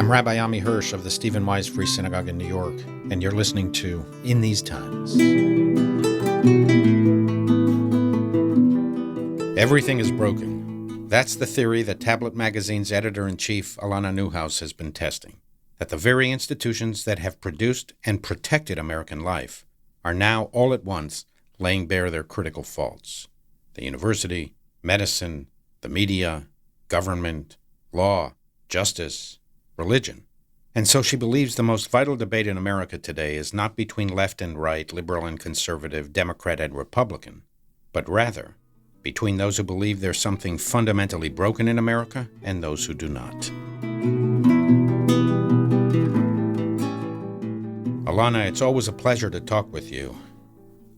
I'm Rabbi Ammi Hirsch of the Stephen Wise Free Synagogue in New York, and you're listening to In These Times. Everything is broken. That's the theory that Tablet Magazine's editor-in-chief Alana Newhouse has been testing, that the very institutions that have produced and protected American life are now all at once laying bare their critical faults. The university, medicine, the media, government, law, justice, religion. And so she believes the most vital debate in America today is not between left and right, liberal and conservative, Democrat and Republican, but rather between those who believe there's something fundamentally broken in America and those who do not. Alana, it's always a pleasure to talk with you.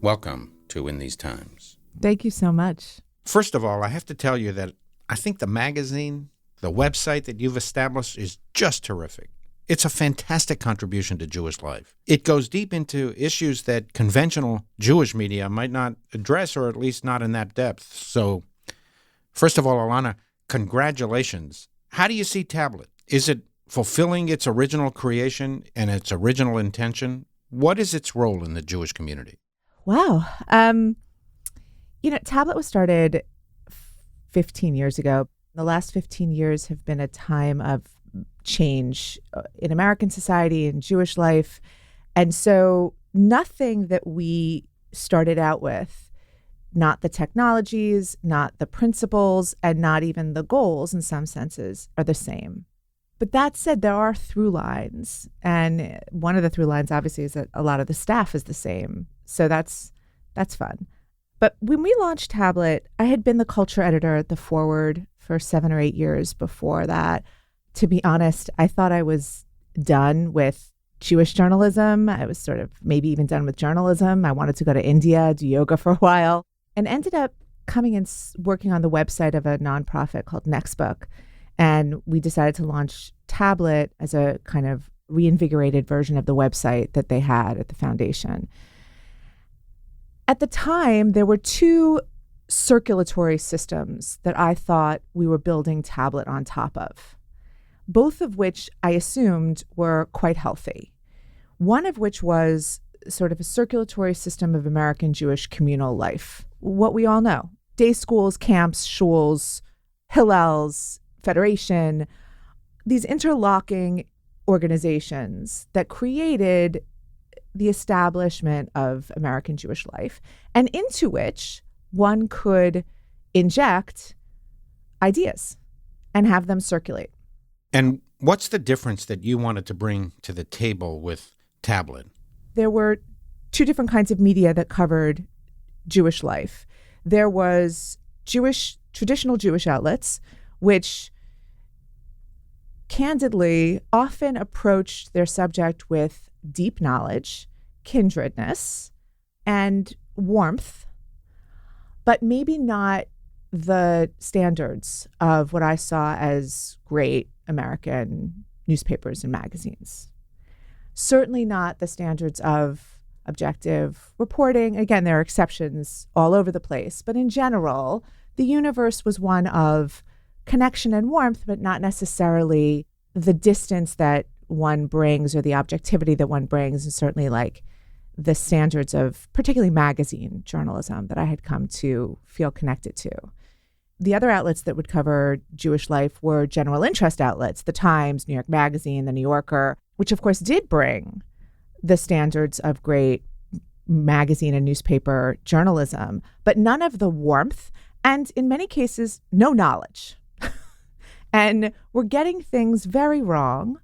Welcome to In These Times. Thank you so much. First of all, I have to tell you that I think the magazine, the website that you've established is just terrific. It's a fantastic contribution to Jewish life. It goes deep into issues that conventional Jewish media might not address, or at least not in that depth. So, first of all, Alana, congratulations. How do you see Tablet? Is it fulfilling its original creation and its original intention? What is its role in the Jewish community? Wow. Tablet was started 15 years ago. The last 15 years have been a time of change in American society and Jewish life. And so nothing that we started out with, not the technologies, not the principles, and not even the goals in some senses, are the same. But that said, there are through lines. And one of the through lines, obviously, is that a lot of the staff is the same. So that's fun. But when we launched Tablet, I had been the culture editor at The Forward for 7 or 8 years before that. To be honest, I thought I was done with Jewish journalism. I was sort of maybe even done with journalism. I wanted to go to India, do yoga for a while, and ended up coming and working on the website of a nonprofit called Nextbook. And we decided to launch Tablet as a kind of reinvigorated version of the website that they had at the foundation. At the time, there were 2 circulatory systems that I thought we were building Tablet on top of, both of which I assumed were quite healthy. One of which was sort of a circulatory system of American Jewish communal life, what we all know: day schools, camps, shuls, hillels, federation, these interlocking organizations that created the establishment of American Jewish life, and into which one could inject ideas and have them circulate. And what's the difference that you wanted to bring to the table with Tablet? There were 2 different kinds of media that covered Jewish life. There was traditional Jewish outlets, which candidly often approached their subject with deep knowledge, kindredness, and warmth, but maybe not the standards of what I saw as great American newspapers and magazines. Certainly not the standards of objective reporting. Again, there are exceptions all over the place, but in general, the universe was one of connection and warmth, but not necessarily the distance that one brings or the objectivity that one brings, and certainly like the standards of particularly magazine journalism that I had come to feel connected to. The other outlets that would cover Jewish life were general interest outlets, The Times, New York Magazine, The New Yorker, which of course did bring the standards of great magazine and newspaper journalism, but none of the warmth, and in many cases, no knowledge. And we're getting things very wrong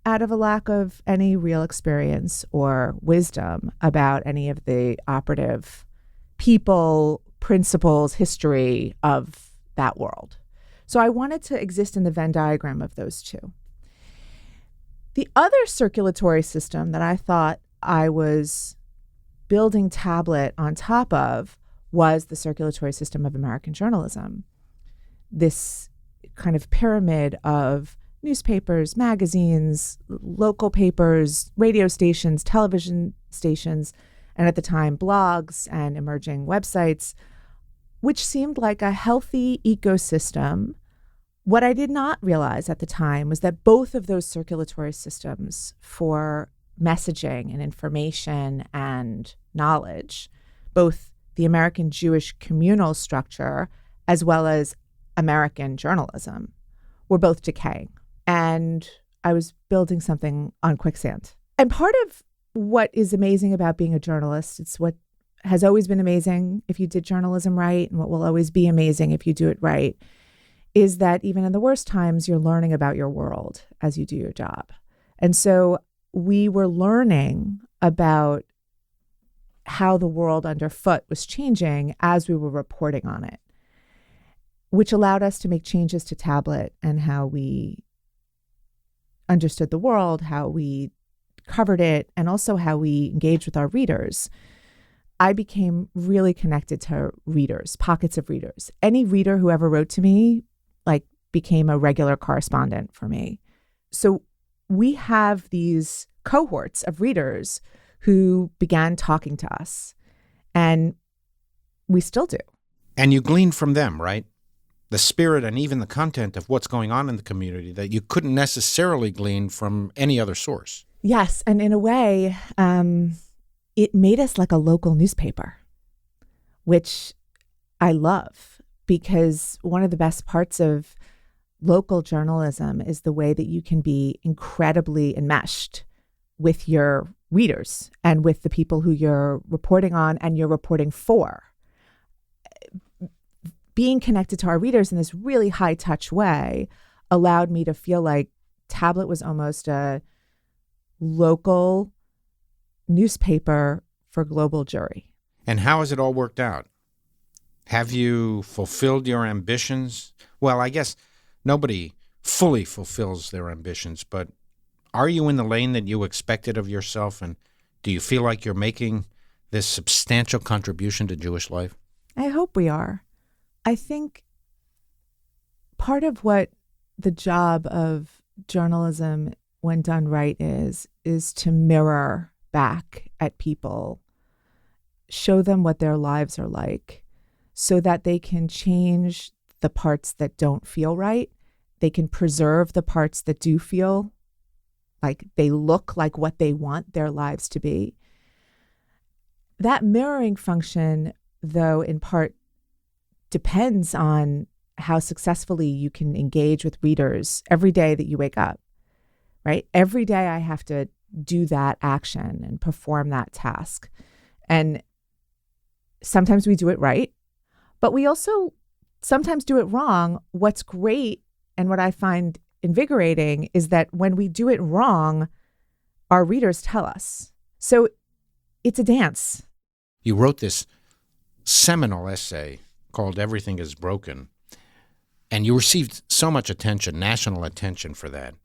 out of a lack of any real experience or wisdom about any of the operative people, principles, history of that world. So I wanted to exist in the Venn diagram of those 2. The other circulatory system that I thought I was building Tablet on top of was the circulatory system of American journalism. This kind of pyramid of newspapers, magazines, local papers, radio stations, television stations, and at the time, blogs and emerging websites, which seemed like a healthy ecosystem What I did not realize at the time was that both of those circulatory systems for messaging and information and knowledge, both the American Jewish communal structure as well as American journalism, were both decaying. And I was building something on quicksand. And part of what is amazing about being a journalist, it's what has always been amazing if you did journalism right, and what will always be amazing if you do it right, is that even in the worst times, you're learning about your world as you do your job. And so we were learning about how the world underfoot was changing as we were reporting on it, which allowed us to make changes to Tablet and how we understood the world, how we covered it, and also how we engaged with our readers. I became really connected to readers, pockets of readers. Any reader who ever wrote to me, became a regular correspondent for me. So we have these cohorts of readers who began talking to us, and we still do. And you glean from them, right? The spirit and even the content of what's going on in the community that you couldn't necessarily glean from any other source. Yes, and in a way, it made us like a local newspaper, which I love, because one of the best parts of local journalism is the way that you can be incredibly enmeshed with your readers and with the people who you're reporting on and you're reporting for. Being connected to our readers in this really high-touch way allowed me to feel like Tablet was almost a local newspaper for global Jewry. And how has it all worked out? Have you fulfilled your ambitions? Well, I guess nobody fully fulfills their ambitions, but are you in the lane that you expected of yourself? And do you feel like you're making this substantial contribution to Jewish life? I hope we are. I think part of what the job of journalism, when done right, is to mirror back at people, show them what their lives are like so that they can change the parts that don't feel right. They can preserve the parts that do feel like they look like what they want their lives to be. That mirroring function, though, in part depends on how successfully you can engage with readers every day that you wake up, right? Every day I have to do that action and perform that task. And sometimes we do it right, but we also sometimes do it wrong. What's great and what I find invigorating is that when we do it wrong, our readers tell us. So it's a dance. You wrote this seminal essay called Everything is Broken, and you received so much attention, national attention for that.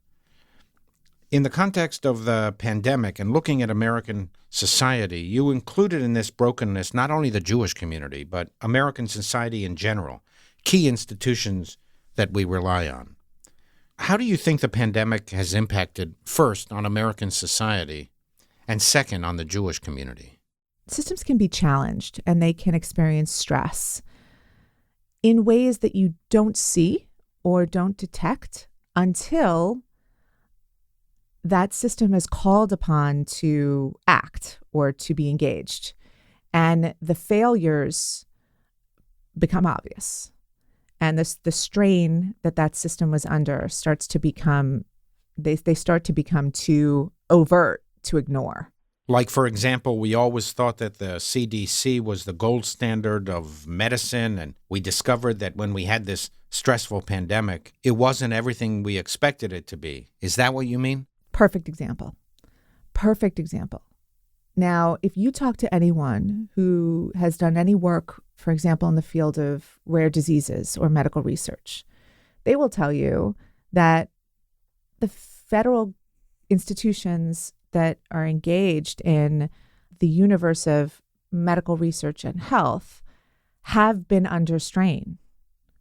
In the context of the pandemic and looking at American society, you included in this brokenness not only the Jewish community, but American society in general, key institutions that we rely on. How do you think the pandemic has impacted, first, on American society, and second, on the Jewish community? Systems can be challenged and they can experience stress in ways that you don't see or don't detect until that system is called upon to act or to be engaged. And the failures become obvious. And the strain that system was under starts to become, they start to become too overt to ignore. Like, for example, we always thought that the CDC was the gold standard of medicine, and we discovered that when we had this stressful pandemic, it wasn't everything we expected it to be. Is that what you mean? Perfect example. Perfect example. Now, if you talk to anyone who has done any work, for example, in the field of rare diseases or medical research, they will tell you that the federal institutions that are engaged in the universe of medical research and health have been under strain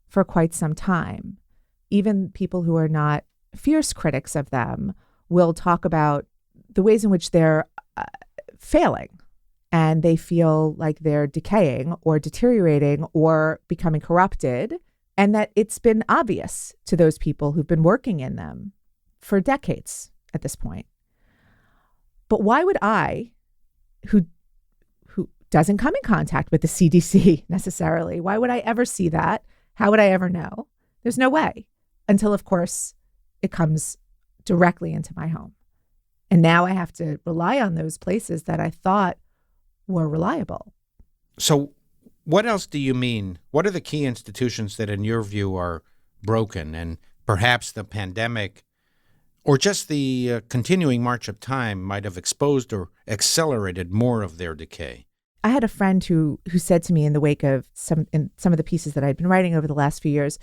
for quite some time. Even people who are not fierce critics of them will talk about the ways in which they're failing, and they feel like they're decaying or deteriorating or becoming corrupted and that it's been obvious to those people who've been working in them for decades at this point. But why would I, who doesn't come in contact with the CDC necessarily, why would I ever see that? How would I ever know? There's no way, until, of course, it comes directly into my home. And now I have to rely on those places that I thought were reliable. So what else do you mean? What are the key institutions that, in your view, are broken, and perhaps the pandemic or just the continuing march of time might have exposed or accelerated more of their decay? I had a friend who said to me in the wake of some of the pieces that I'd been writing over the last few years,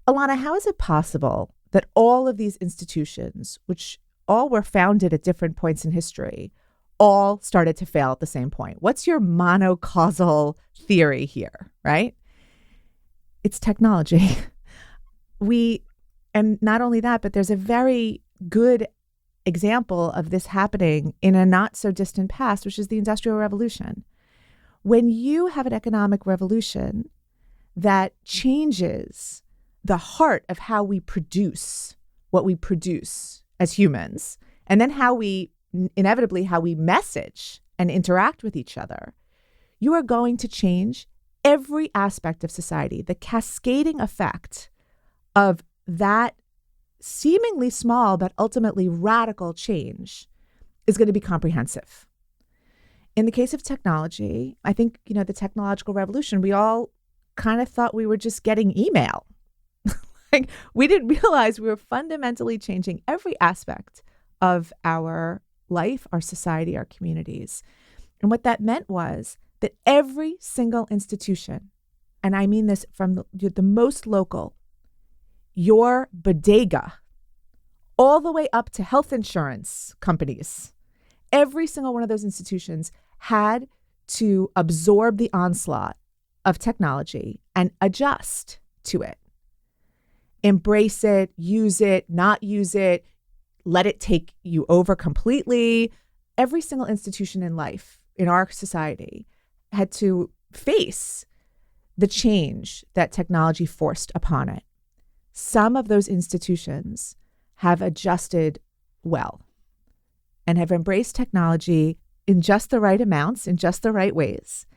Alana, how is it possible that all of these institutions, which all were founded at different points in history, all started to fail at the same point? What's your monocausal theory here, right? It's technology. And not only that, but there's a very good example of this happening in a not so distant past, which is the Industrial Revolution. When you have an economic revolution that changes the heart of how we produce what we produce as humans, and then how we message and interact with each other, you are going to change every aspect of society. The cascading effect of that seemingly small but ultimately radical change is going to be comprehensive. In the case of technology, I think, the technological revolution, we all kind of thought we were just getting email. Like, we didn't realize we were fundamentally changing every aspect of our life, our society, our communities. And what that meant was that every single institution, and I mean this from the most local, your bodega, all the way up to health insurance companies, every single one of those institutions had to absorb the onslaught of technology and adjust to it. Embrace it, use it, not use it, let it take you over completely. Every single institution in life, in our society, had to face the change that technology forced upon it. Some of those institutions have adjusted well and have embraced technology in just the right amounts, in just the right ways.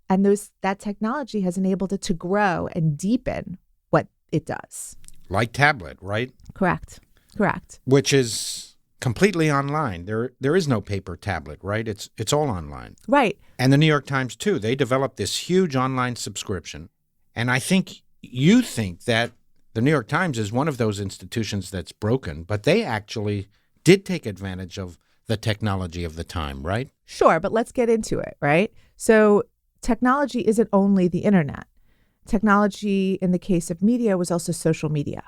And that technology has enabled it to grow and deepen what it does. Like tablet, right? Correct. Which is completely online. There is no paper tablet, right? It's all online. Right. And the New York Times, too. They developed this huge online subscription. And I think you think that the New York Times is one of those institutions that's broken, but they actually did take advantage of the technology of the time, right? Sure, but let's get into it, right? So technology isn't only the internet. Technology, in the case of media, was also social media.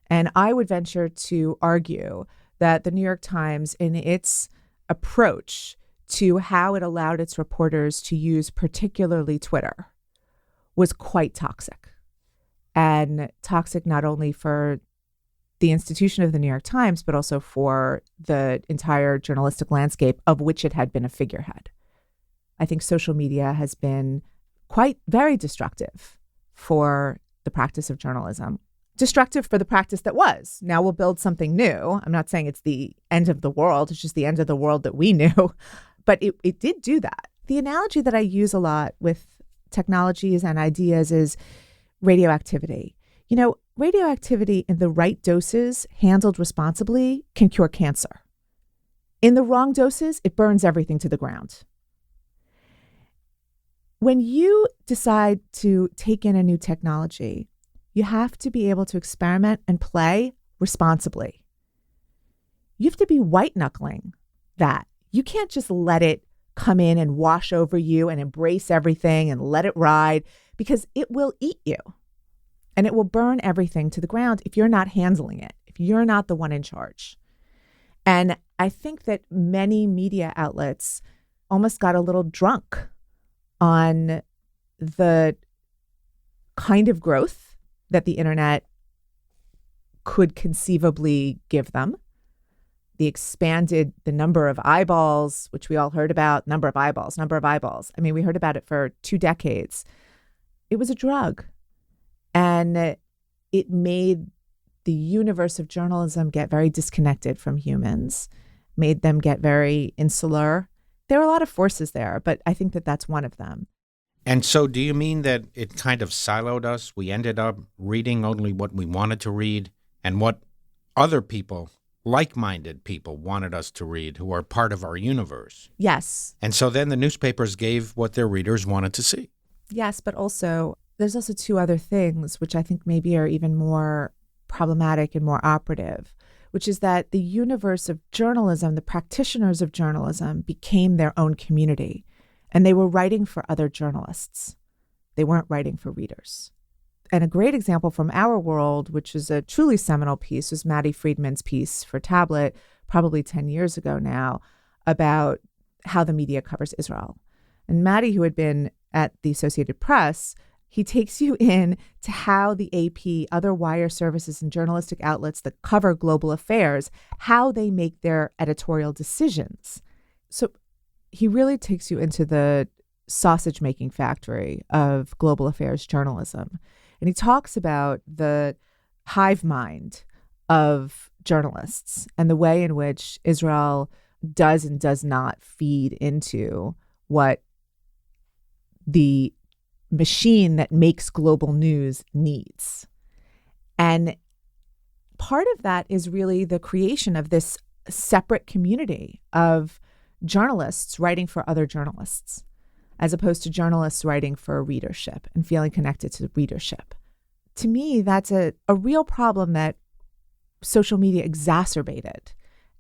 And I would venture to argue that the New York Times, in its approach to how it allowed its reporters to use particularly Twitter, was quite toxic. And toxic not only for the institution of the New York Times, but also for the entire journalistic landscape of which it had been a figurehead. I think social media has been very destructive for the practice of journalism. Destructive for the practice that was. Now we'll build something new. I'm not saying it's the end of the world. It's just the end of the world that we knew. But it did do that. The analogy that I use a lot with technologies and ideas is radioactivity. Radioactivity in the right doses, handled responsibly, can cure cancer. In the wrong doses, it burns everything to the ground. When you decide to take in a new technology, you have to be able to experiment and play responsibly. You have to be white-knuckling that. You can't just let it come in and wash over you and embrace everything and let it ride, because it will eat you. And it will burn everything to the ground if you're not handling it, if you're not the one in charge. And I think that many media outlets almost got a little drunk on the kind of growth that the internet could conceivably give them. The number of eyeballs, which we all heard about, number of eyeballs. I mean, we heard about it for 2 decades. It was a drug. And it made the universe of journalism get very disconnected from humans, made them get very insular. There are a lot of forces there, but I think that that's one of them. And so do you mean that it kind of siloed us? We ended up reading only what we wanted to read and what other people, like-minded people, wanted us to read who are part of our universe. Yes. And so then the newspapers gave what their readers wanted to see. Yes, but also there's also two other things which I think maybe are even more problematic and more operative, which is that the universe of journalism, the practitioners of journalism, became their own community. And they were writing for other journalists. They weren't writing for readers. And a great example from our world, which is a truly seminal piece, was Maddie Friedman's piece for Tablet, probably 10 years ago now, about how the media covers Israel. And Maddie, who had been at the Associated Press, he takes you in to how the AP, other wire services and journalistic outlets that cover global affairs, how they make their editorial decisions. So he really takes you into the sausage-making factory of global affairs journalism. And he talks about the hive mind of journalists and the way in which Israel does and does not feed into what the machine that makes global news needs. And part of that is really the creation of this separate community of journalists writing for other journalists, as opposed to journalists writing for readership and feeling connected to readership. To me, that's a real problem that social media exacerbated.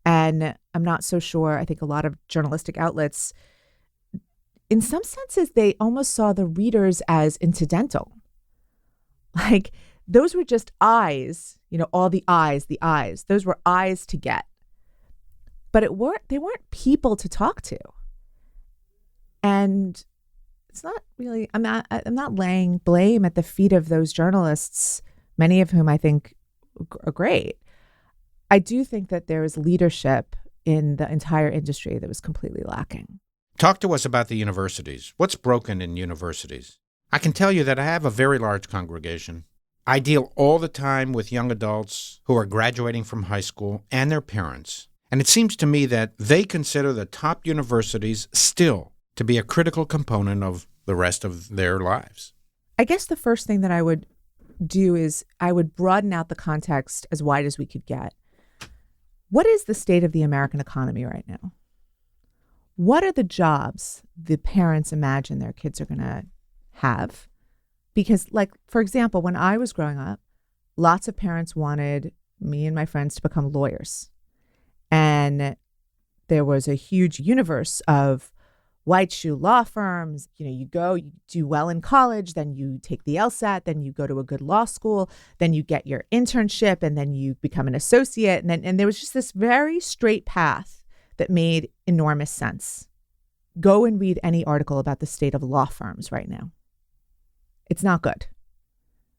And I'm not so sure. I think a lot of journalistic outlets, in some senses, they almost saw the readers as incidental. Like those were just eyes, all the eyes, those were eyes to get. But they weren't people to talk to. And it's not really, I'm not laying blame at the feet of those journalists, many of whom I think are great. I do think that there is leadership in the entire industry that was completely lacking. Talk to us about the universities. What's broken in universities? I can tell you that I have a very large congregation. I deal all the time with young adults who are graduating from high school and their parents. And it seems to me that they consider the top universities still to be a critical component of the rest of their lives. I guess the first thing that I would do is I would broaden out the context as wide as we could get. What is the state of the American economy right now? What are the jobs the parents imagine their kids are going to have? Because, for example, when I was growing up, lots of parents wanted me and my friends to become lawyers. And there was a huge universe of white shoe law firms. You go, you do well in college, then you take the LSAT, then you go to a good law school, then you get your internship, and then you become an associate. And there was just this very straight path that made enormous sense. Go and read any article about the state of law firms right now. It's not good.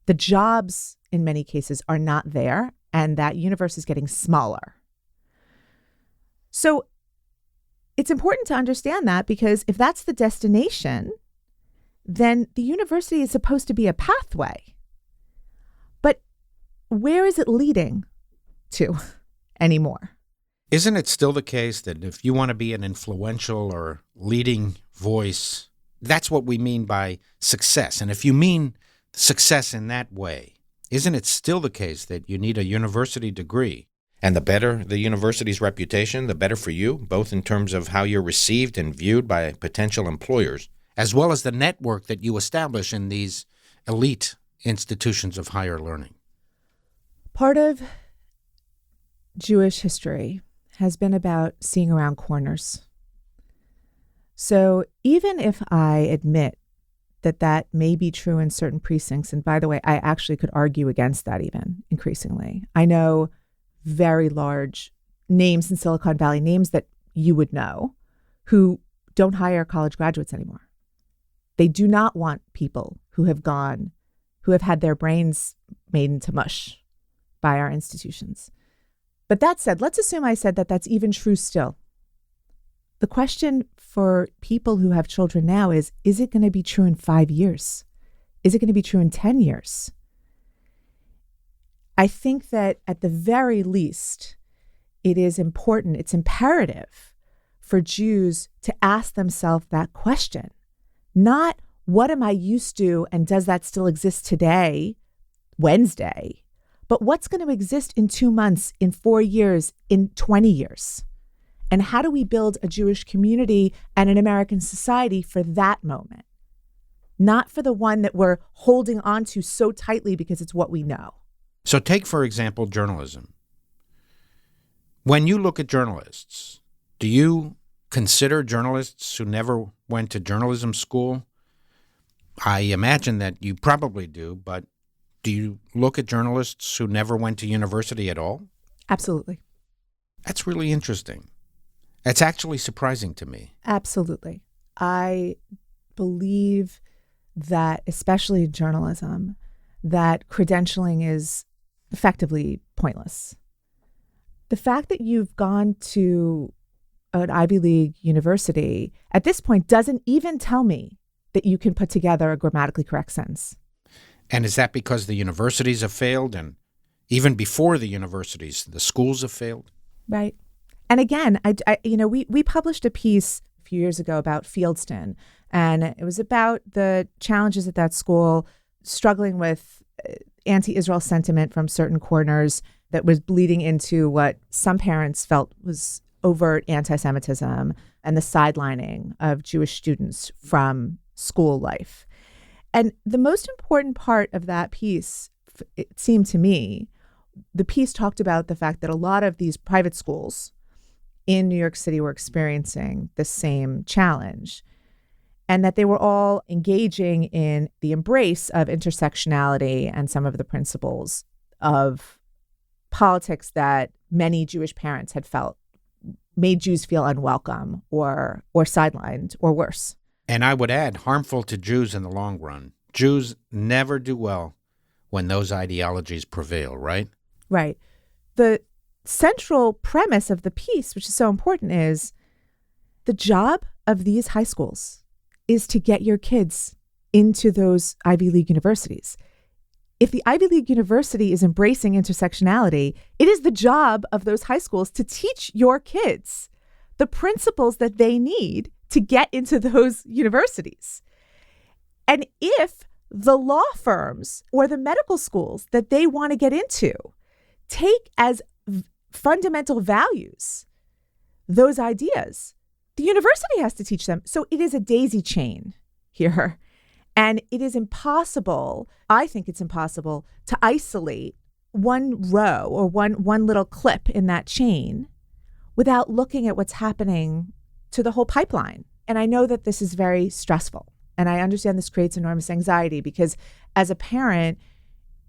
The jobs, in many cases, are not there, and that universe is getting smaller. So it's important to understand that, because if that's the destination, then the university is supposed to be a pathway. But where is it leading to anymore? Isn't it still the case that if you want to be an influential or leading voice, that's what we mean by success? And if you mean success in that way, isn't it still the case that you need a university degree? And the better the university's reputation, the better for you, both in terms of how you're received and viewed by potential employers, as well as the network that you establish in these elite institutions of higher learning. Part of Jewish history has been about seeing around corners. So even if I admit that that may be true in certain precincts, and by the way, I actually could argue against that even increasingly. I know very large names in Silicon Valley, names that you would know, who don't hire college graduates anymore. They do not want people who have had their brains made into mush by our institutions. But that said, let's assume I said that that's even true still. The question for people who have children now is it going to be true in 5 years? Is it going to be true in 10 years? I think that at the very least, it is important, it's imperative for Jews to ask themselves that question. Not what am I used to and does that still exist today, Wednesday, but what's going to exist in 2 months, in 4 years, in 20 years? And how do we build a Jewish community and an American society for that moment? Not for the one that we're holding on to so tightly because it's what we know. So take, for example, journalism. When you look at journalists, do you consider journalists who never went to journalism school? I imagine that you probably do, but do you look at journalists who never went to university at all? Absolutely. That's really interesting. That's actually surprising to me. Absolutely. I believe that, especially in journalism, that credentialing is effectively pointless. The fact that you've gone to an Ivy League university at this point doesn't even tell me that you can put together a grammatically correct sentence. And is that because the universities have failed, and even before the universities, the schools have failed? Right. And again, we published a piece a few years ago about Fieldston, and it was about the challenges at that school, struggling with anti-Israel sentiment from certain corners that was bleeding into what some parents felt was overt anti-Semitism and the sidelining of Jewish students from school life. And the most important part of that piece, it seemed to me, the piece talked about the fact that a lot of these private schools in New York City were experiencing the same challenge, and that they were all engaging in the embrace of intersectionality and some of the principles of politics that many Jewish parents had felt made Jews feel unwelcome or sidelined or worse. And I would add, harmful to Jews in the long run. Jews never do well when those ideologies prevail, right? Right. The central premise of the piece, which is so important, is the job of these high schools is to get your kids into those Ivy League universities. If the Ivy League university is embracing intersectionality, it is the job of those high schools to teach your kids the principles that they need to get into those universities. And if the law firms or the medical schools that they want to get into take as fundamental values those ideas, the university has to teach them. So it is a daisy chain here. And it is impossible, I think it's impossible, to isolate one row or one little clip in that chain without looking at what's happening to the whole pipeline. And I know that this is very stressful. And I understand this creates enormous anxiety because as a parent,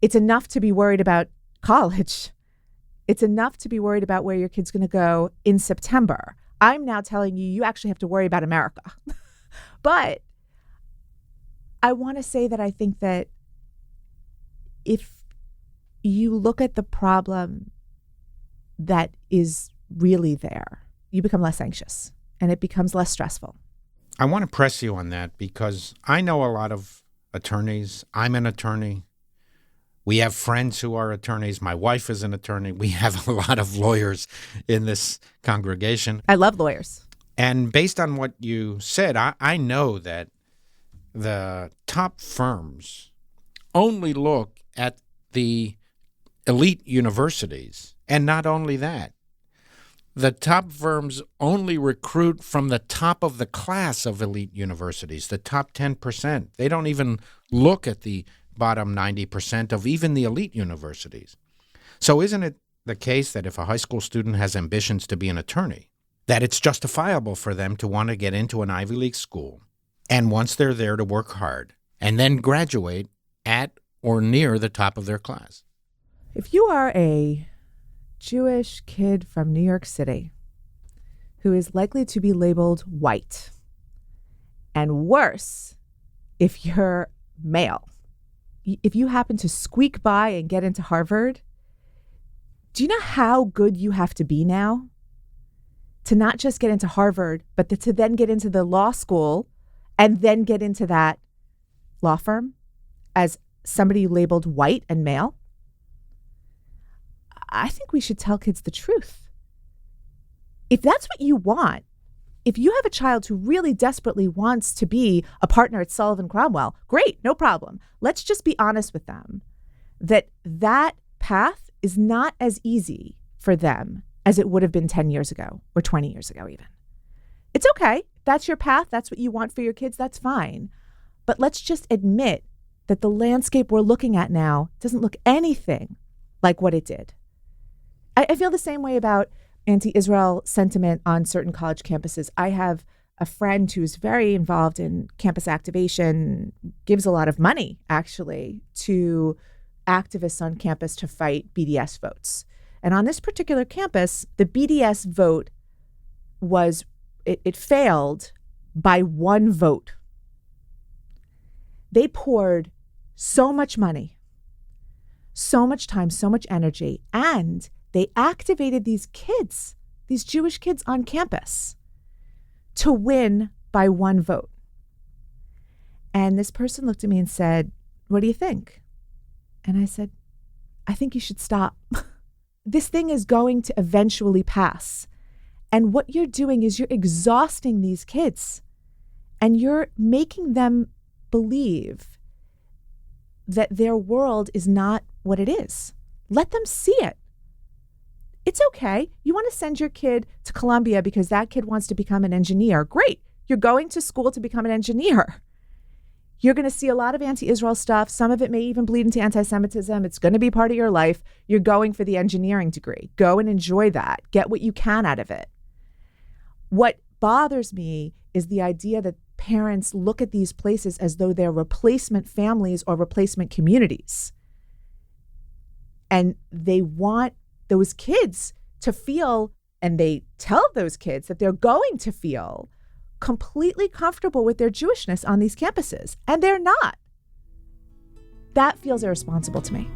it's enough to be worried about college. It's enough to be worried about where your kid's going to go in September. I'm now telling you, you actually have to worry about America. But I want to say that I think that if you look at the problem that is really there, you become less anxious and it becomes less stressful. I want to press you on that because I know a lot of attorneys. I'm an attorney. We have friends who are attorneys. My wife is an attorney. We have a lot of lawyers in this congregation. I love lawyers. And based on what you said, I know that the top firms only look at the elite universities. And not only that, the top firms only recruit from the top of the class of elite universities, the top 10%. They don't even look at the bottom 90% of even the elite universities. So isn't it the case that if a high school student has ambitions to be an attorney, that it's justifiable for them to want to get into an Ivy League school, and once they're there to work hard, and then graduate at or near the top of their class? If you are a Jewish kid from New York City who is likely to be labeled white, and worse, if you're male, if you happen to squeak by and get into Harvard, do you know how good you have to be now to not just get into Harvard, but to then get into the law school and then get into that law firm as somebody labeled white and male? I think we should tell kids the truth. If that's what you want, if you have a child who really desperately wants to be a partner at Sullivan Cromwell, great, no problem. Let's just be honest with them that that path is not as easy for them as it would have been 10 years ago or 20 years ago even. It's okay. That's your path. That's what you want for your kids. That's fine. But let's just admit that the landscape we're looking at now doesn't look anything like what it did. I feel the same way about anti-Israel sentiment on certain college campuses. I have a friend who's very involved in campus activation, gives a lot of money, actually, to activists on campus to fight BDS votes. And on this particular campus, the BDS vote it failed by one vote. They poured so much money, so much time, so much energy, and they activated these kids, these Jewish kids on campus, to win by one vote. And this person looked at me and said, "What do you think?" And I said, "I think you should stop. This thing is going to eventually pass. And what you're doing is you're exhausting these kids, and you're making them believe that their world is not what it is. Let them see it. It's okay. You want to send your kid to Columbia because that kid wants to become an engineer. Great. You're going to school to become an engineer. You're going to see a lot of anti-Israel stuff. Some of it may even bleed into anti-Semitism. It's going to be part of your life. You're going for the engineering degree. Go and enjoy that. Get what you can out of it. What bothers me is the idea that parents look at these places as though they're replacement families or replacement communities. And they want those kids to feel, and they tell those kids that they're going to feel completely comfortable with their Jewishness on these campuses, and they're not. That feels irresponsible to me.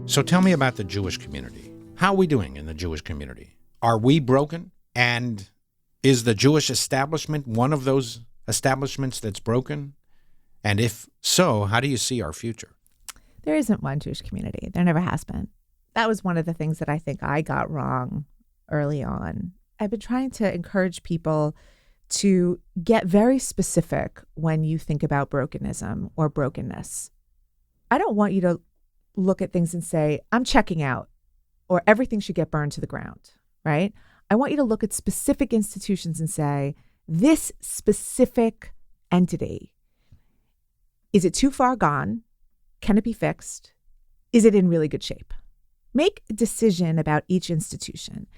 So tell me about the Jewish community. How are we doing in the Jewish community? Are we broken? And is the Jewish establishment one of those establishments that's broken? And if so, how do you see our future? There isn't one Jewish community. There never has been. That was one of the things that I think I got wrong early on. I've been trying to encourage people to get very specific when you think about brokenism or brokenness. I don't want you to look at things and say, I'm checking out, or everything should get burned to the ground, right? I want you to look at specific institutions and say, this specific entity, is it too far gone? Can it be fixed? Is it in really good shape? Make a decision about each institution.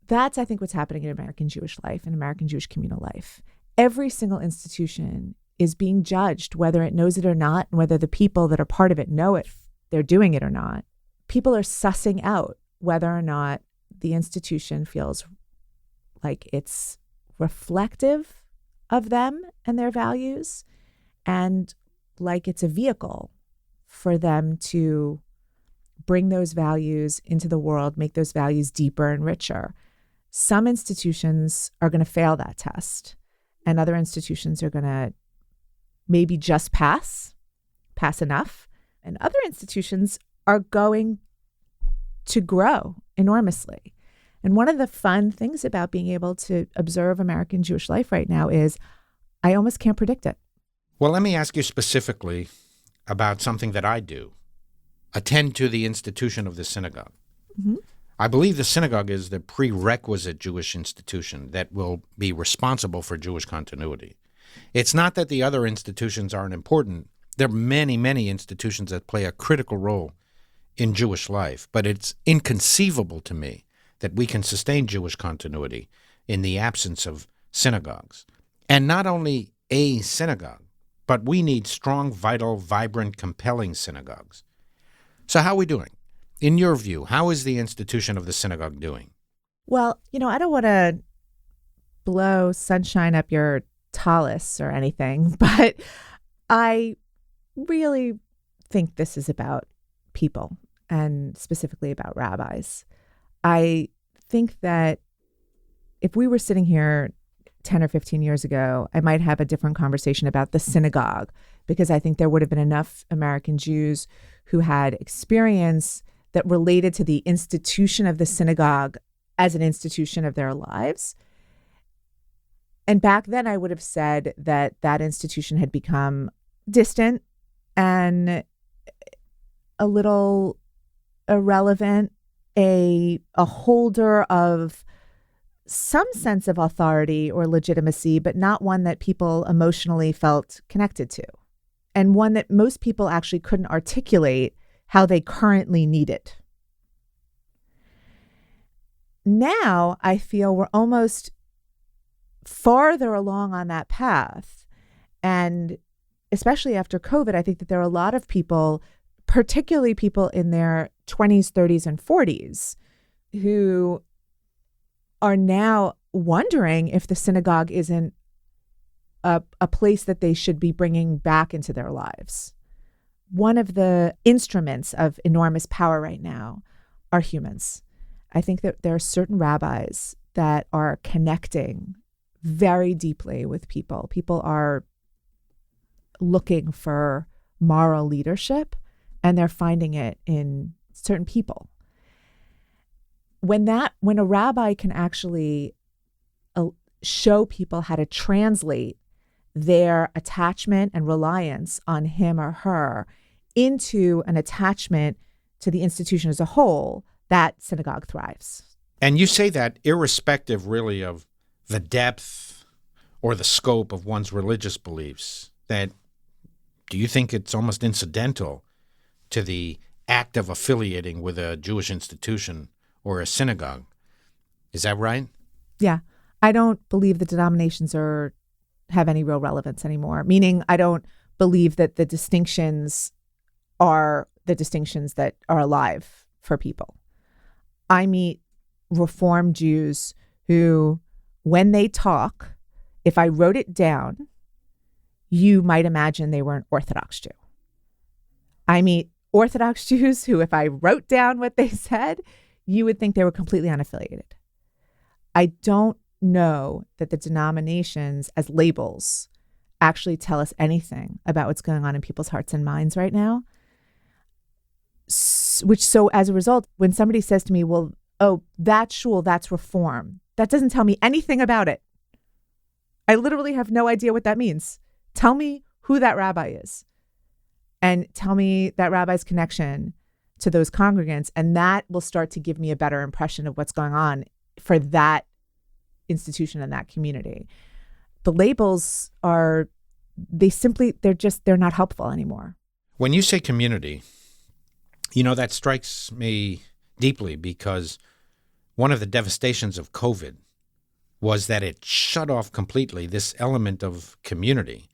That's, I think, what's happening in American Jewish life and American Jewish communal life. Every single institution is being judged, whether it knows it or not, and whether the people that are part of it know it, they're doing it or not. People are sussing out whether or not the institution feels like it's reflective of them and their values, and like it's a vehicle for them to bring those values into the world, make those values deeper and richer. Some institutions are going to fail that test, and other institutions are going to maybe just pass enough, and other institutions are going to grow enormously. And one of the fun things about being able to observe American Jewish life right now is I almost can't predict it. Well, let me ask you specifically about something that I do. Attend to the institution of the synagogue. Mm-hmm. I believe the synagogue is the prerequisite Jewish institution that will be responsible for Jewish continuity. It's not that the other institutions aren't important. There are many, many institutions that play a critical role in Jewish life, but it's inconceivable to me that we can sustain Jewish continuity in the absence of synagogues. And not only a synagogue, but we need strong, vital, vibrant, compelling synagogues. So how are we doing? In your view, how is the institution of the synagogue doing? Well, I don't want to blow sunshine up your tallis or anything, but I really think this is about people, and specifically about rabbis. I think that if we were sitting here 10 or 15 years ago, I might have a different conversation about the synagogue because I think there would have been enough American Jews who had experience that related to the institution of the synagogue as an institution of their lives. And back then, I would have said that that institution had become distant and a little irrelevant, a holder of some sense of authority or legitimacy, but not one that people emotionally felt connected to, and one that most people actually couldn't articulate how they currently needed. Now, I feel we're almost farther along on that path. And especially after COVID, I think that there are a lot of people, particularly people in their 20s, 30s, and 40s, who are now wondering if the synagogue isn't a place that they should be bringing back into their lives. One of the instruments of enormous power right now are humans. I think that there are certain rabbis that are connecting very deeply with people. People are looking for moral leadership, and they're finding it in certain people. When a rabbi can actually show people how to translate their attachment and reliance on him or her into an attachment to the institution as a whole, that synagogue thrives. And you say that irrespective, really, of the depth or the scope of one's religious beliefs, that do you think it's almost incidental to the act of affiliating with a Jewish institution or a synagogue? Is that right? Yeah. I don't believe the denominations have any real relevance anymore, meaning I don't believe that the distinctions are the distinctions that are alive for people. I meet Reform Jews who, when they talk, if I wrote it down, you might imagine they were an Orthodox Jew. I meet Orthodox Jews who, if I wrote down what they said, you would think they were completely unaffiliated. I don't know that the denominations as labels actually tell us anything about what's going on in people's hearts and minds right now. So as a result, when somebody says to me, well, oh, that's shul, that's reform, that doesn't tell me anything about it. I literally have no idea what that means. Tell me who that rabbi is and tell me that rabbi's connection to those congregants, and that will start to give me a better impression of what's going on for that institution and that community. The labels they're not helpful anymore. When you say community, that strikes me deeply, because one of the devastations of COVID was that it shut off completely this element of community.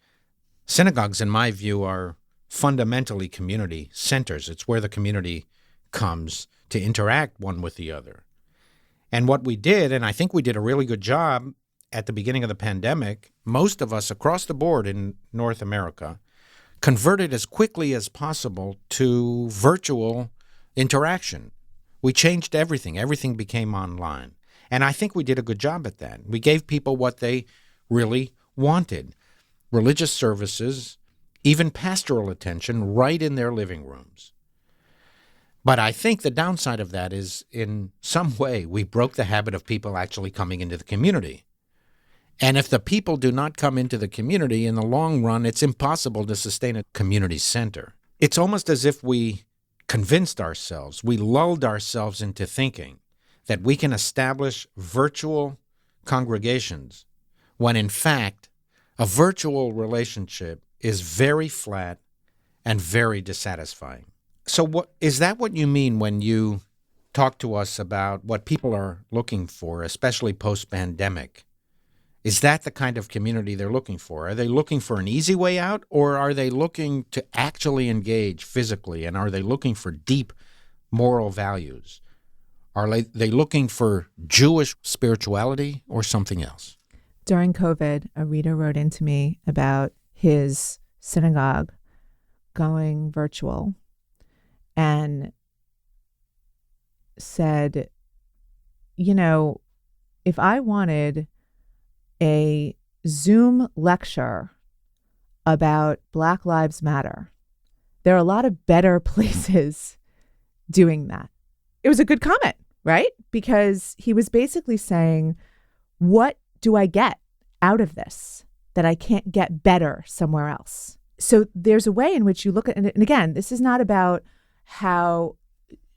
Synagogues, in my view, are fundamentally community centers. It's where the community comes to interact one with the other. And what we did, and I think we did a really good job at the beginning of the pandemic, most of us across the board in North America converted as quickly as possible to virtual interaction. We changed everything. Everything became online. And I think we did a good job at that. We gave people what they really wanted: religious services, even pastoral attention, right in their living rooms. But I think the downside of that is, in some way, we broke the habit of people actually coming into the community. And if the people do not come into the community, in the long run, it's impossible to sustain a community center. It's almost as if we convinced ourselves, we lulled ourselves into thinking that we can establish virtual congregations, when in fact, a virtual relationship is very flat and very dissatisfying. So what is that what you mean when you talk to us about what people are looking for, especially post-pandemic? Is that the kind of community they're looking for? Are they looking for an easy way out, or are they looking to actually engage physically, and are they looking for deep moral values? Are they looking for Jewish spirituality or something else? During COVID, a reader wrote into me about his synagogue going virtual and said, if I wanted a Zoom lecture about Black Lives Matter. There are a lot of better places doing that. It was a good comment, right? Because he was basically saying, what do I get out of this that I can't get better somewhere else? So there's a way in which you look at, and again, this is not about how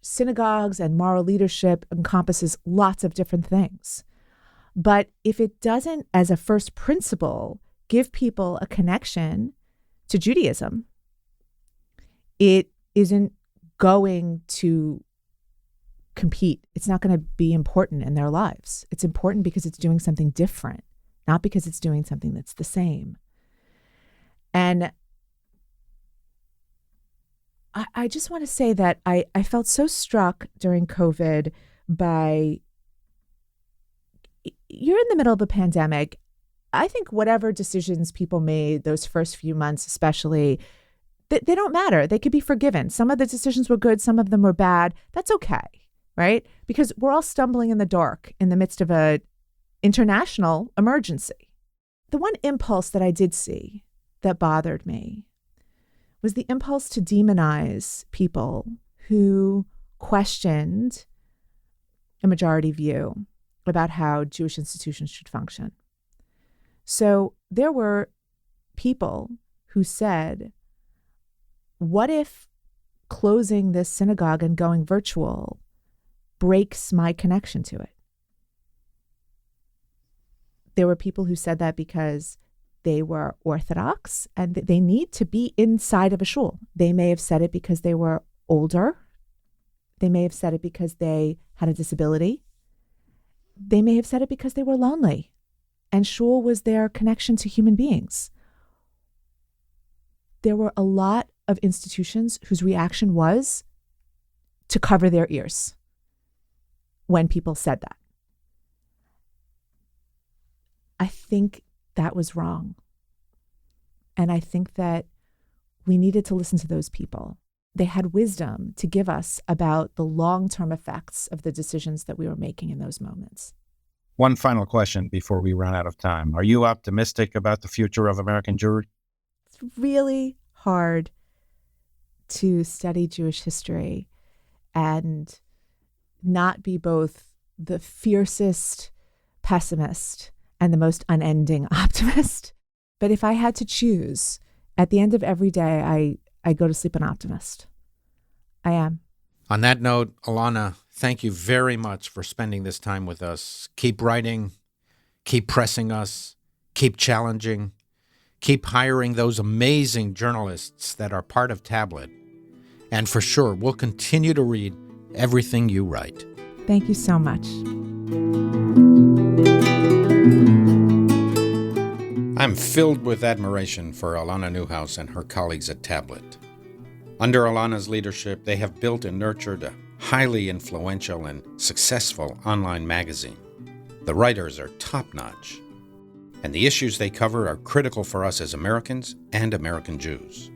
synagogues and moral leadership encompasses lots of different things. But if it doesn't, as a first principle, give people a connection to Judaism, it isn't going to compete. It's not going to be important in their lives. It's important because it's doing something different, not because it's doing something that's the same. And I just want to say that I felt so struck during COVID by, you're in the middle of a pandemic. I think whatever decisions people made those first few months, especially, they don't matter. They could be forgiven. Some of the decisions were good. Some of them were bad. That's okay, right? Because we're all stumbling in the dark in the midst of an international emergency. The one impulse that I did see that bothered me was the impulse to demonize people who questioned a majority view about how Jewish institutions should function. So there were people who said, what if closing this synagogue and going virtual breaks my connection to it? There were people who said that because they were Orthodox and they need to be inside of a shul. They may have said it because they were older. They may have said it because they had a disability. They may have said it because they were lonely and shul was their connection to human beings. There were a lot of institutions whose reaction was to cover their ears when people said that. I think that was wrong. And I think that we needed to listen to those people. They had wisdom to give us about the long-term effects of the decisions that we were making in those moments. One final question before we run out of time. Are you optimistic about the future of American Jewry? It's really hard to study Jewish history and not be both the fiercest pessimist and the most unending optimist. But if I had to choose, at the end of every day, I go to sleep an optimist. I am. On that note, Alana, thank you very much for spending this time with us. Keep writing, keep pressing us, keep challenging, keep hiring those amazing journalists that are part of Tablet. And for sure, we'll continue to read everything you write. Thank you so much. I'm filled with admiration for Alana Newhouse and her colleagues at Tablet. Under Alana's leadership, they have built and nurtured a highly influential and successful online magazine. The writers are top-notch, and the issues they cover are critical for us as Americans and American Jews.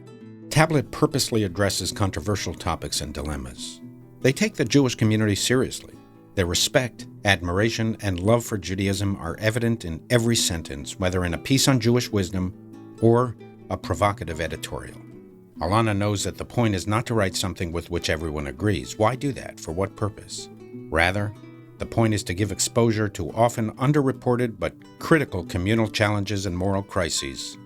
Tablet purposely addresses controversial topics and dilemmas. They take the Jewish community seriously. Their respect, admiration, and love for Judaism are evident in every sentence, whether in a piece on Jewish wisdom or a provocative editorial. Alana knows that the point is not to write something with which everyone agrees. Why do that? For what purpose? Rather, the point is to give exposure to often underreported but critical communal challenges and moral crises,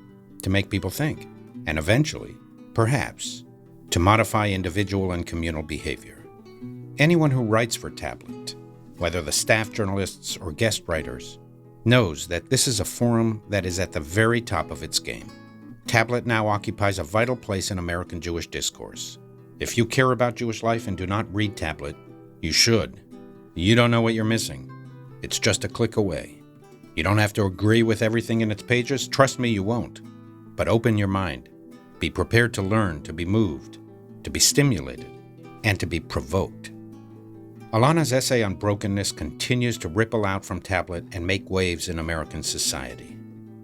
to make people think, and eventually, perhaps, to modify individual and communal behavior. Anyone who writes for Tablet, whether the staff journalists or guest writers, knows that this is a forum that is at the very top of its game. Tablet now occupies a vital place in American Jewish discourse. If you care about Jewish life and do not read Tablet, you should. You don't know what you're missing. It's just a click away. You don't have to agree with everything in its pages. Trust me, you won't. But open your mind. Be prepared to learn, to be moved, to be stimulated, and to be provoked. Alana's essay on brokenness continues to ripple out from Tablet and make waves in American society.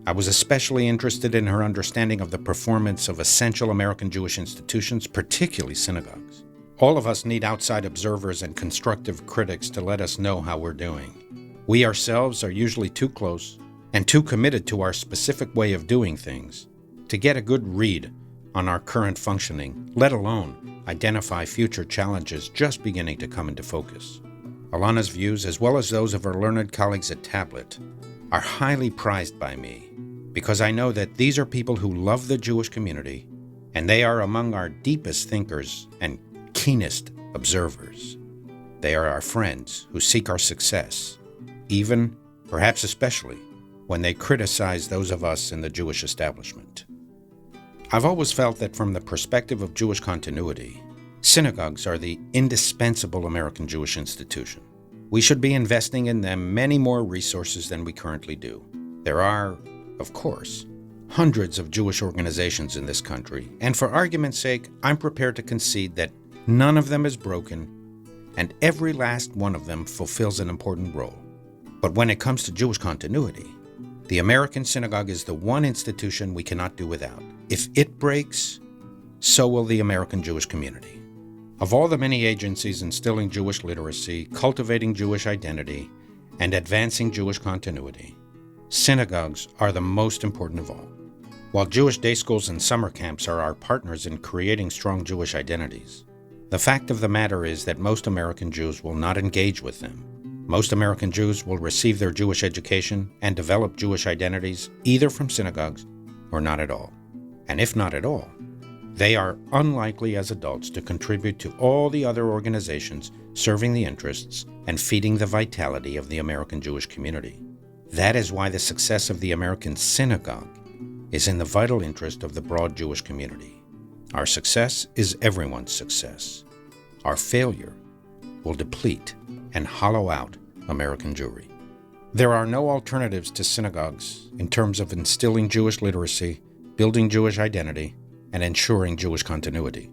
I was especially interested in her understanding of the performance of essential American Jewish institutions, particularly synagogues. All of us need outside observers and constructive critics to let us know how we're doing. We ourselves are usually too close and too committed to our specific way of doing things, to get a good read on our current functioning, let alone identify future challenges just beginning to come into focus. Alana's views, as well as those of her learned colleagues at Tablet, are highly prized by me because I know that these are people who love the Jewish community, and they are among our deepest thinkers and keenest observers. They are our friends who seek our success, even, perhaps especially, when they criticize those of us in the Jewish establishment. I've always felt that from the perspective of Jewish continuity, synagogues are the indispensable American Jewish institution. We should be investing in them many more resources than we currently do. There are, of course, hundreds of Jewish organizations in this country, and for argument's sake, I'm prepared to concede that none of them is broken, and every last one of them fulfills an important role. But when it comes to Jewish continuity, the American synagogue is the one institution we cannot do without. If it breaks, so will the American Jewish community. Of all the many agencies instilling Jewish literacy, cultivating Jewish identity, and advancing Jewish continuity, synagogues are the most important of all. While Jewish day schools and summer camps are our partners in creating strong Jewish identities, the fact of the matter is that most American Jews will not engage with them. Most American Jews will receive their Jewish education and develop Jewish identities either from synagogues or not at all. And if not at all, they are unlikely as adults to contribute to all the other organizations serving the interests and feeding the vitality of the American Jewish community. That is why the success of the American synagogue is in the vital interest of the broad Jewish community. Our success is everyone's success. Our failure will deplete and hollow out American Jewry. There are no alternatives to synagogues in terms of instilling Jewish literacy, building Jewish identity, and ensuring Jewish continuity.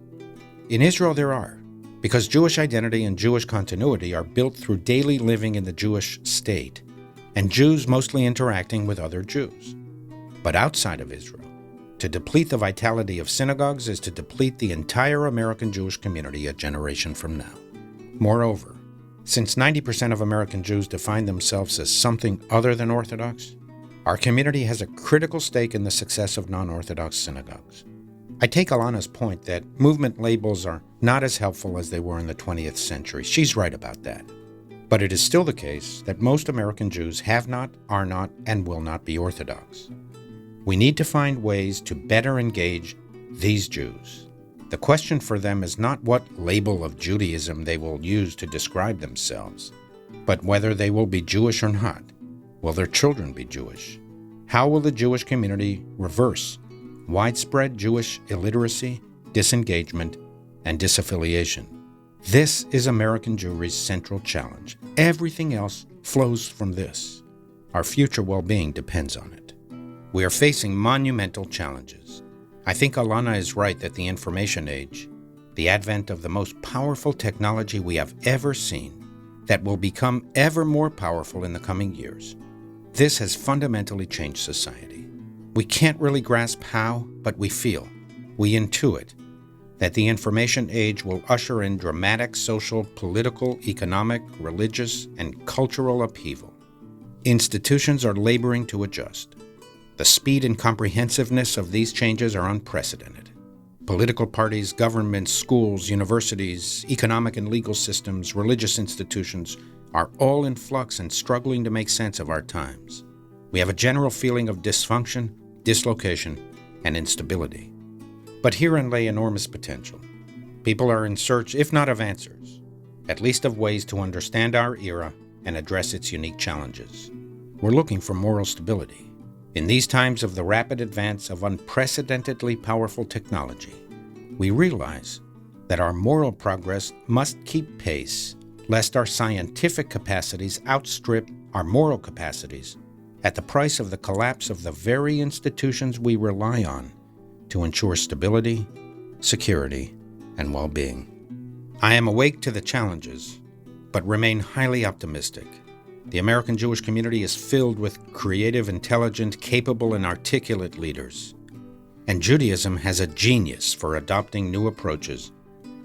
In Israel there are, because Jewish identity and Jewish continuity are built through daily living in the Jewish state, and Jews mostly interacting with other Jews. But outside of Israel, to deplete the vitality of synagogues is to deplete the entire American Jewish community a generation from now. Moreover, since 90% of American Jews define themselves as something other than Orthodox, our community has a critical stake in the success of non-Orthodox synagogues. I take Alana's point that movement labels are not as helpful as they were in the 20th century. She's right about that. But it is still the case that most American Jews have not, are not, and will not be Orthodox. We need to find ways to better engage these Jews. The question for them is not what label of Judaism they will use to describe themselves, but whether they will be Jewish or not. Will their children be Jewish? How will the Jewish community reverse widespread Jewish illiteracy, disengagement, and disaffiliation? This is American Jewry's central challenge. Everything else flows from this. Our future well-being depends on it. We are facing monumental challenges. I think Alana is right that the information age, the advent of the most powerful technology we have ever seen, that will become ever more powerful in the coming years, this has fundamentally changed society. We can't really grasp how, but we feel, we intuit, that the information age will usher in dramatic social, political, economic, religious, and cultural upheaval. Institutions are laboring to adjust. The speed and comprehensiveness of these changes are unprecedented. Political parties, governments, schools, universities, economic and legal systems, religious institutions are all in flux and struggling to make sense of our times. We have a general feeling of dysfunction, dislocation, and instability. But herein lay enormous potential. People are in search, if not of answers, at least of ways to understand our era and address its unique challenges. We're looking for moral stability. In these times of the rapid advance of unprecedentedly powerful technology, we realize that our moral progress must keep pace, lest our scientific capacities outstrip our moral capacities at the price of the collapse of the very institutions we rely on to ensure stability, security, and well-being. I am awake to the challenges, but remain highly optimistic. The American Jewish community is filled with creative, intelligent, capable, and articulate leaders. And Judaism has a genius for adopting new approaches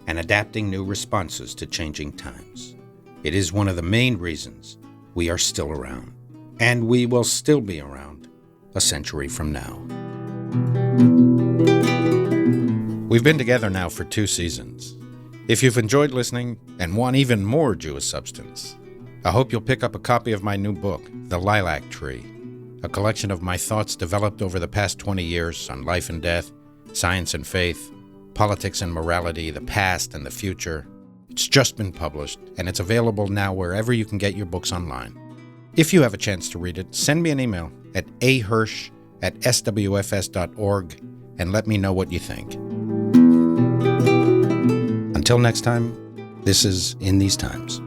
and adapting new responses to changing times. It is one of the main reasons we are still around, and we will still be around a century from now. We've been together now for 2 seasons. If you've enjoyed listening and want even more Jewish substance, I hope you'll pick up a copy of my new book, The Lilac Tree, a collection of my thoughts developed over the past 20 years on life and death, science and faith, politics and morality, the past and the future. It's just been published, and it's available now wherever you can get your books online. If you have a chance to read it, send me an email at ahirsch@swfs.org and let me know what you think. Until next time, this is In These Times.